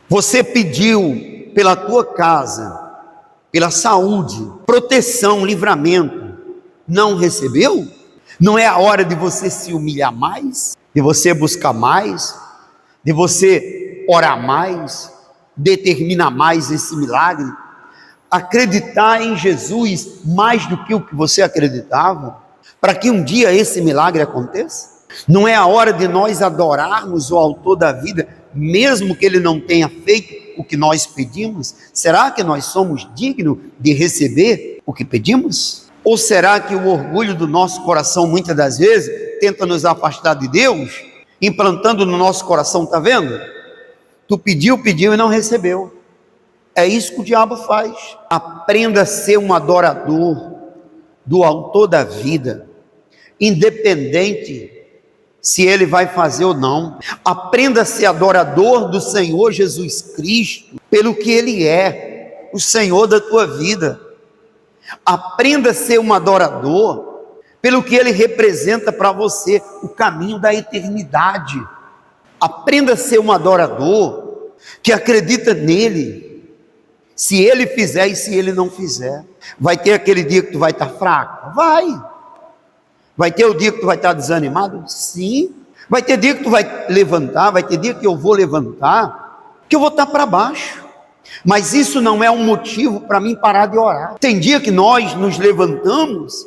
Você pediu pela tua casa, pela saúde, proteção, livramento, não recebeu? Não é a hora de você se humilhar mais, de você buscar mais, de você orar mais, determinar mais esse milagre, acreditar em Jesus mais do que o que você acreditava, para que um dia esse milagre aconteça? Não é a hora de nós adorarmos o autor da vida, mesmo que ele não tenha feito o que nós pedimos? Será que nós somos dignos de receber o que pedimos? Ou será que o orgulho do nosso coração, muitas das vezes, tenta nos afastar de Deus, implantando no nosso coração, está vendo? Tu pediu e não recebeu. É isso que o diabo faz. Aprenda a ser um adorador do autor da vida, independente se ele vai fazer ou não. Aprenda a ser adorador do Senhor Jesus Cristo, pelo que ele é, o Senhor da tua vida. Aprenda a ser um adorador, pelo que ele representa para você, o caminho da eternidade. Aprenda a ser um adorador, que acredita nele, se ele fizer e se ele não fizer. Vai ter aquele dia que tu vai estar fraco? Vai ter o dia que tu vai estar desanimado? Sim. Vai ter dia que tu vai levantar, vai ter dia que eu vou levantar, que eu vou estar para baixo. Mas isso não é um motivo para mim parar de orar. Tem dia que nós nos levantamos,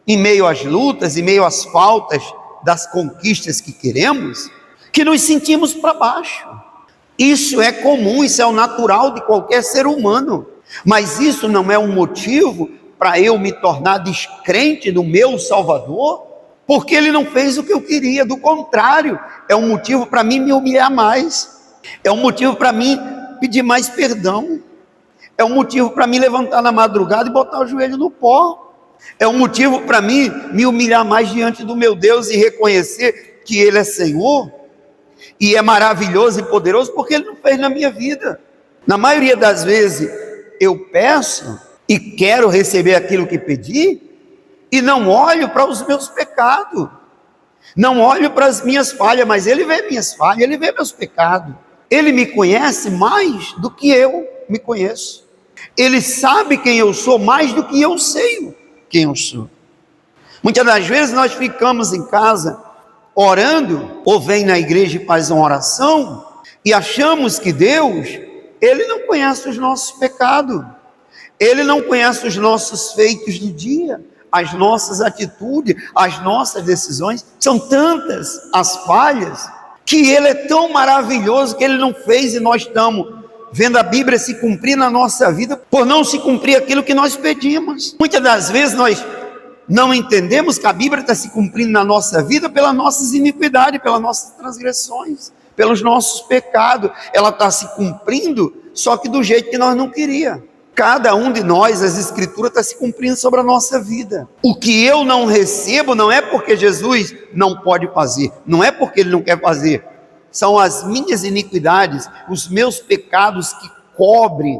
em meio às lutas, em meio às faltas das conquistas que queremos, que nos sentimos para baixo. Isso é comum, isso é o natural de qualquer ser humano. Mas isso não é um motivo para eu me tornar descrente do meu Salvador, porque ele não fez o que eu queria. Do contrário, é um motivo para mim me humilhar mais, é um motivo para mim pedir mais perdão, é um motivo para mim levantar na madrugada e botar o joelho no pó, é um motivo para mim me humilhar mais diante do meu Deus e reconhecer que ele é Senhor e é maravilhoso e poderoso, porque ele não fez na minha vida. Na maioria das vezes eu peço e quero receber aquilo que pedi, e não olho para os meus pecados, não olho para as minhas falhas, mas ele vê minhas falhas, ele vê meus pecados, ele me conhece mais do que eu me conheço, ele sabe quem eu sou mais do que eu sei quem eu sou. Muitas das vezes nós ficamos em casa orando, ou vem na igreja e faz uma oração, e achamos que Deus, ele não conhece os nossos pecados, ele não conhece os nossos feitos do dia, as nossas atitudes, as nossas decisões. São tantas as falhas, que ele é tão maravilhoso que ele não fez, e nós estamos vendo a Bíblia se cumprir na nossa vida, por não se cumprir aquilo que nós pedimos. Muitas das vezes nós não entendemos que a Bíblia está se cumprindo na nossa vida pelas nossas iniquidades, pelas nossas transgressões, pelos nossos pecados. Ela está se cumprindo, só que do jeito que nós não queríamos. Cada um de nós, as escrituras estão se cumprindo sobre a nossa vida. O que eu não recebo não é porque Jesus não pode fazer, não é porque ele não quer fazer, são as minhas iniquidades, os meus pecados que cobrem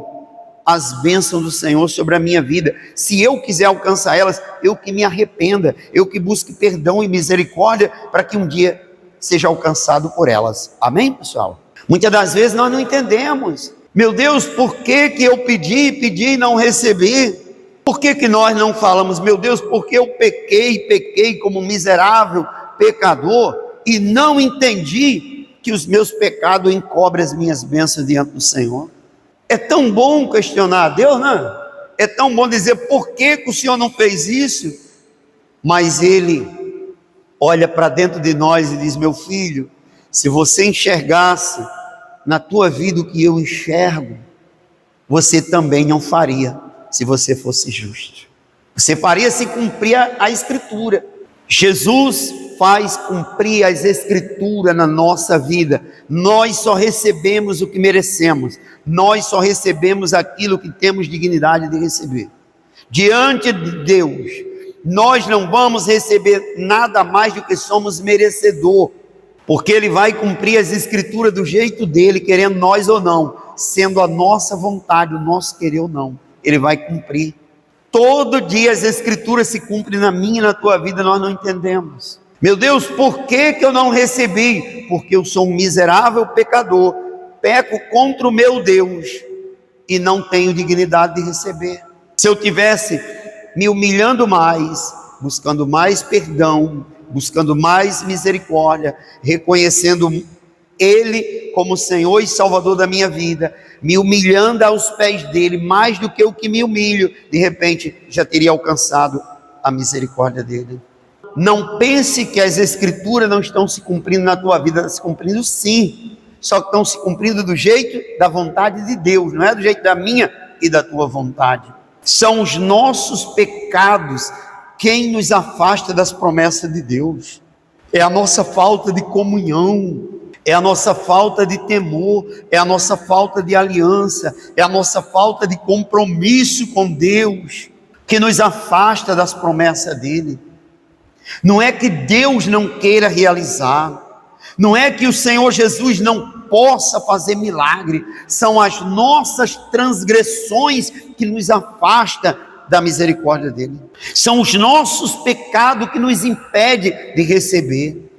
as bênçãos do Senhor sobre a minha vida. Se eu quiser alcançar elas, eu que me arrependa, eu que busque perdão e misericórdia, para que um dia seja alcançado por elas. Amém, pessoal? Muitas das vezes nós não entendemos. Meu Deus, por que eu pedi e não recebi? Por que nós não falamos, meu Deus, porque eu pequei como miserável pecador, e não entendi que os meus pecados encobrem as minhas bênçãos diante do Senhor? É tão bom questionar a Deus, né? É tão bom dizer, por que o Senhor não fez isso? Mas Ele olha para dentro de nós e diz, meu filho, se você enxergasse na tua vida o que eu enxergo, você também não faria, se você fosse justo. Você faria se cumprir a Escritura. Jesus faz cumprir as Escrituras na nossa vida. Nós só recebemos o que merecemos, nós só recebemos aquilo que temos dignidade de receber. Diante de Deus, nós não vamos receber nada mais do que somos merecedor, porque Ele vai cumprir as Escrituras do jeito dEle, querendo nós ou não, sendo a nossa vontade, o nosso querer ou não, Ele vai cumprir. Todo dia as Escrituras se cumprem na minha e na tua vida, nós não entendemos. Meu Deus, por que eu não recebi? Porque eu sou um miserável pecador, peco contra o meu Deus e não tenho dignidade de receber. Se eu tivesse me humilhando mais, buscando mais perdão, buscando mais misericórdia, reconhecendo Ele como Senhor e Salvador da minha vida, me humilhando aos pés dele, mais do que o que me humilho, de repente já teria alcançado a misericórdia dele. Não pense que as Escrituras não estão se cumprindo na tua vida, estão se cumprindo sim, só que estão se cumprindo do jeito da vontade de Deus, não é do jeito da minha e da tua vontade. São os nossos pecados quem nos afasta das promessas de Deus. É a nossa falta de comunhão, é a nossa falta de temor, é a nossa falta de aliança, é a nossa falta de compromisso com Deus que nos afasta das promessas dele. Não é que Deus não queira realizar, não é que o Senhor Jesus não possa fazer milagre, são as nossas transgressões que nos afastam da misericórdia dele. São os nossos pecados que nos impedem de receber.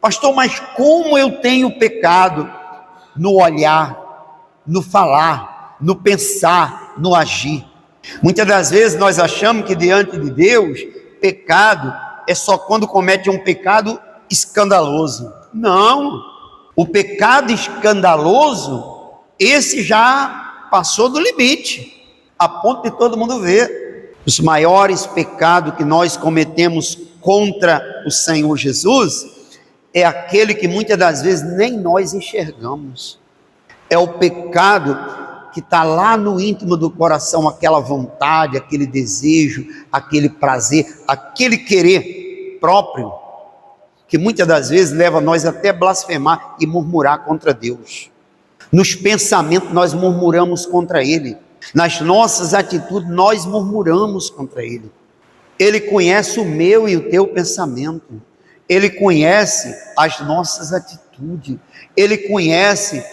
Pastor, mas como eu tenho pecado? No olhar, no falar, no pensar, no agir. Muitas das vezes nós achamos que diante de Deus, pecado é só quando comete um pecado escandaloso. Não, o pecado escandaloso, esse já passou do limite, a ponto de todo mundo ver. Os maiores pecados que nós cometemos contra o Senhor Jesus é aquele que muitas das vezes nem nós enxergamos. É o pecado que está lá no íntimo do coração, aquela vontade, aquele desejo, aquele prazer, aquele querer próprio, que muitas das vezes leva nós até blasfemar e murmurar contra Deus. Nos pensamentos nós murmuramos contra Ele, nas nossas atitudes nós murmuramos contra Ele. Ele conhece o meu e o teu pensamento, Ele conhece as nossas atitudes, Ele conhece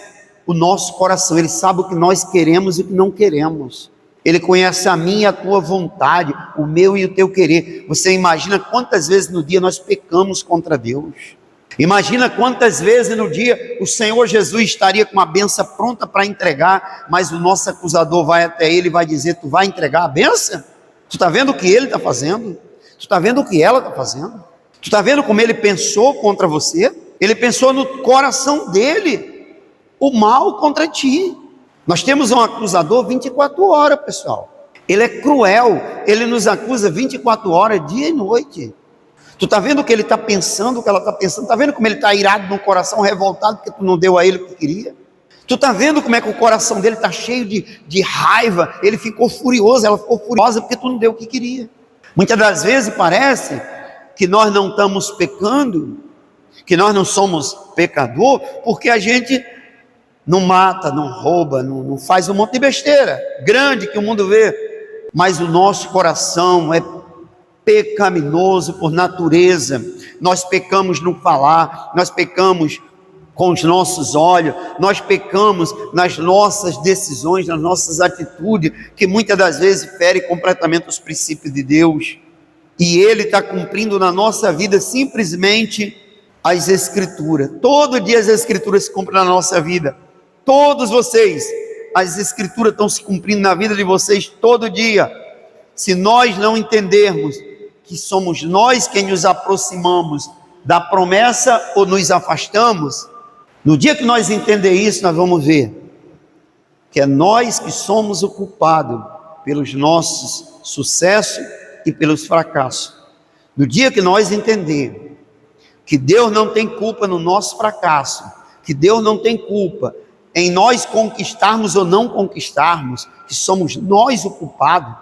o nosso coração, Ele sabe o que nós queremos e o que não queremos. Ele conhece a minha e a tua vontade, o meu e o teu querer. Você imagina quantas vezes no dia nós pecamos contra Deus? Imagina quantas vezes no dia o Senhor Jesus estaria com uma benção pronta para entregar, mas o nosso acusador vai até ele e vai dizer: tu vai entregar a benção? Tu está vendo o que ele está fazendo? Tu está vendo o que ela está fazendo? Tu está vendo como ele pensou contra você? Ele pensou no coração dele, o mal contra ti. Nós temos um acusador 24 horas, pessoal. Ele é cruel, ele nos acusa 24 horas, dia e noite. Tu está vendo o que ele está pensando, o que ela está pensando? Está vendo como ele está irado no coração, revoltado porque tu não deu a ele o que queria? Tu está vendo como é que o coração dele está cheio de raiva? Ele ficou furioso, ela ficou furiosa porque tu não deu o que queria. Muitas das vezes parece que nós não estamos pecando, que nós não somos pecador, porque a gente não mata, não rouba, não faz um monte de besteira grande que o mundo vê, mas o nosso coração é pecaminoso por natureza. Nós pecamos no falar, nós pecamos com os nossos olhos, nós pecamos nas nossas decisões, nas nossas atitudes, que muitas das vezes ferem completamente os princípios de Deus, e Ele está cumprindo na nossa vida simplesmente as Escrituras. Todo dia as Escrituras se cumprem na nossa vida. Todos vocês, as Escrituras estão se cumprindo na vida de vocês todo dia. Se nós não entendermos que somos nós quem nos aproximamos da promessa ou nos afastamos, no dia que nós entender isso, nós vamos ver que é nós que somos o culpado pelos nossos sucessos e pelos fracassos. No dia que nós entender que Deus não tem culpa no nosso fracasso, que Deus não tem culpa em nós conquistarmos ou não conquistarmos, que somos nós o culpado,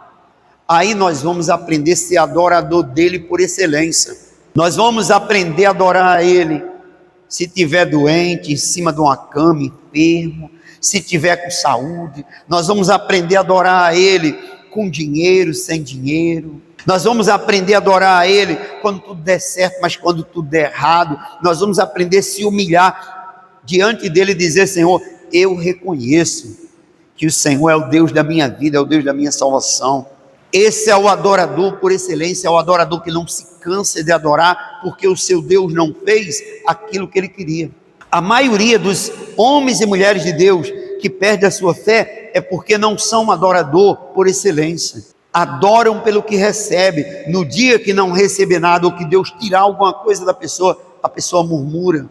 aí nós vamos aprender a ser adorador dele por excelência. Nós vamos aprender a adorar a ele se estiver doente, em cima de uma cama, enfermo, se estiver com saúde. Nós vamos aprender a adorar a ele com dinheiro, sem dinheiro. Nós vamos aprender a adorar a ele quando tudo der certo, mas quando tudo der errado. Nós vamos aprender a se humilhar diante dele e dizer: Senhor, eu reconheço que o Senhor é o Deus da minha vida, é o Deus da minha salvação. Esse é o adorador por excelência, é o adorador que não se cansa de adorar, porque o seu Deus não fez aquilo que ele queria. A maioria dos homens e mulheres de Deus que perde a sua fé é porque não são adorador por excelência. Adoram pelo que recebe. No dia que não receber nada, ou que Deus tirar alguma coisa da pessoa, a pessoa murmura,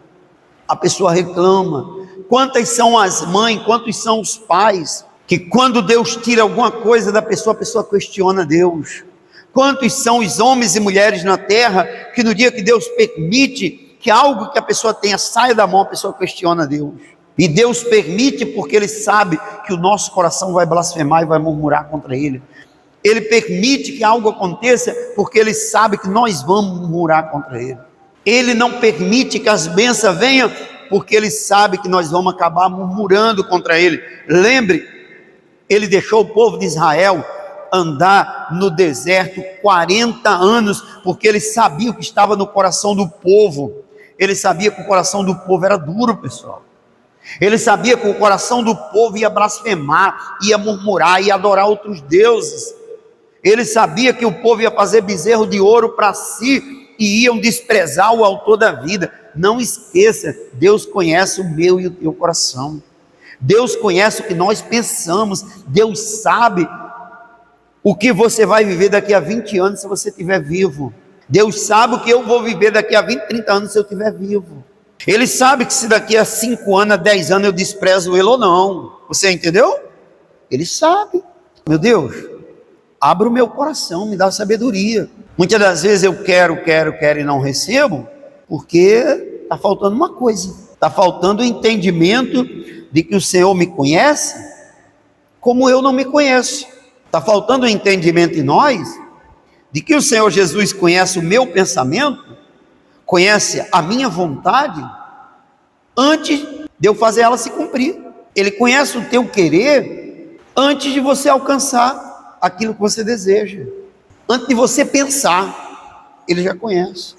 a pessoa reclama. Quantas são as mães, quantos são os pais, que quando Deus tira alguma coisa da pessoa, a pessoa questiona Deus. Quantos são os homens e mulheres na terra, que no dia que Deus permite que algo que a pessoa tenha saia da mão, a pessoa questiona Deus. E Deus permite porque Ele sabe que o nosso coração vai blasfemar e vai murmurar contra Ele. Ele permite que algo aconteça porque Ele sabe que nós vamos murmurar contra Ele. Ele não permite que as bênçãos venham porque Ele sabe que nós vamos acabar murmurando contra Ele. Lembre, Ele deixou o povo de Israel andar no deserto 40 anos, porque Ele sabia o que estava no coração do povo. Ele sabia que o coração do povo era duro, pessoal. Ele sabia que o coração do povo ia blasfemar, ia murmurar, ia adorar outros deuses. Ele sabia que o povo ia fazer bezerro de ouro para si e iam desprezar o autor da vida. Não esqueça, Deus conhece o meu e o teu coração. Deus conhece o que nós pensamos. Deus sabe o que você vai viver daqui a 20 anos se você estiver vivo. Deus sabe o que eu vou viver daqui a 20, 30 anos se eu estiver vivo. Ele sabe que se daqui a 5 anos, a 10 anos eu desprezo ele ou não. Você entendeu? Ele sabe. Meu Deus, abra o meu coração, me dá sabedoria. Muitas das vezes eu quero e não recebo, porque está faltando uma coisa. Está faltando o entendimento de que o Senhor me conhece como eu não me conheço. Está faltando o entendimento em nós de que o Senhor Jesus conhece o meu pensamento, conhece a minha vontade, antes de eu fazer ela se cumprir. Ele conhece o teu querer antes de você alcançar aquilo que você deseja. Antes de você pensar, Ele já conhece.